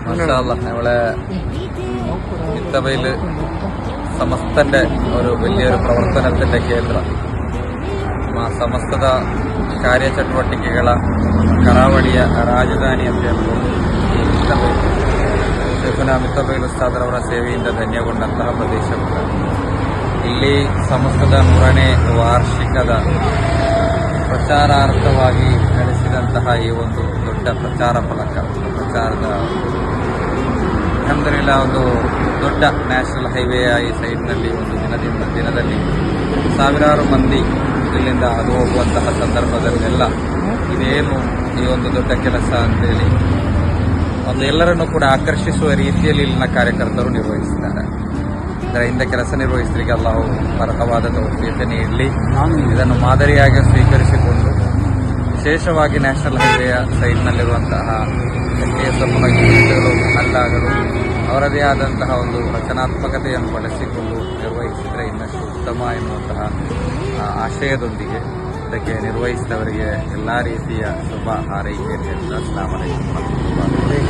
മാഷാഅല്ലാ നമ്മളെ ഇത്തബയിൽ സമസ്തന്റെ ഒരു വലിയൊരു പ്രവർത്തനത്തിന്റെ കേന്ദ്രം ಸಮಸ್ತದ ಕಾರ್ಯಚಟುವಟಿಕೆಗಳ ಕರಾವಳಿಯ ರಾಜಧಾನಿ ಅಂತ ಹೇಳ್ಬೋದು ಈ ಮಿತ್ತಬೈಲು. ಶೇಖುನಾ ಮಿತ್ತಬೈಲು ಉಸ್ತಾದರವರ ಸೇವೆಯಿಂದ ಧನ್ಯಗೊಂಡಂತಹ ಪ್ರದೇಶ ಕೂಡ. ಇಲ್ಲಿ ಸಮಸ್ತದ 100ನೇ ವಾರ್ಷಿಕದ ಪ್ರಚಾರಾರ್ಥವಾಗಿ ನಡೆಸಿದಂತಹ ಈ ಒಂದು ದೊಡ್ಡ ಪ್ರಚಾರ ಫಲಕ ಪ್ರಚಾರದ ಅಲ್ಹಮ್ದುಲಿಲ್ಲಾ ಒಂದು ದೊಡ್ಡ ನ್ಯಾಷನಲ್ ಹೈವೇಯ ಈ ಸೈಡ್ನಲ್ಲಿ ಒಂದು ದಿನದಲ್ಲಿ ಸಾವಿರಾರು ಮಂದಿ ಇಲ್ಲಿಂದ ಅದು ಹೋಗುವಂತಹ ಸಂದರ್ಭದಲ್ಲೆಲ್ಲ ಇದೇನು ಈ ಒಂದು ದೊಡ್ಡ ಕೆಲಸ ಅಂತೇಳಿ ಒಂದು ಎಲ್ಲರನ್ನೂ ಕೂಡ ಆಕರ್ಷಿಸುವ ರೀತಿಯಲ್ಲಿ ಇಲ್ಲಿನ ಕಾರ್ಯಕರ್ತರು ನಿರ್ವಹಿಸಿದ್ದಾರೆ. ಇದರಿಂದ ಕೆಲಸ ನಿರ್ವಹಿಸಲಿಕ್ಕೆ ಅಲ್ಲಾಹು ಪರಕವಾದ ತೌಫೀಕ್ ನೀಡಲಿ. ಇದನ್ನು ಮಾದರಿಯಾಗಿ ಸ್ವೀಕರಿಸಿಕೊಂಡು ವಿಶೇಷವಾಗಿ ನ್ಯಾಷನಲ್ ಹೈವೇಯ ಸೈಡ್ನಲ್ಲಿರುವಂತಹ ಕೆಎಸ್ಎಫ್ನ ಯೂನಿಟ್ಗಳು ಹಲ್ಲಾಗಳು ಅವರದೇ ಆದಂತಹ ಒಂದು ರಚನಾತ್ಮಕತೆಯನ್ನು ಬಳಸಿಕೊಂಡು ನಿರ್ವಹಿಸಿದರೆ ಇನ್ನಷ್ಟು ಉತ್ತಮ ಎನ್ನುವಂತಹ ಆಶಯದೊಂದಿಗೆ ಇದಕ್ಕೆ ನಿರ್ವಹಿಸಿದವರಿಗೆ ಎಲ್ಲ ರೀತಿಯ ಶುಭ ಹಾರೈಕೆಯನ್ನು. ಅಸ್ಸಲಾಮು ಅಲೈಕುಂ ವರಹಮತುಲ್ಲಾಹಿ.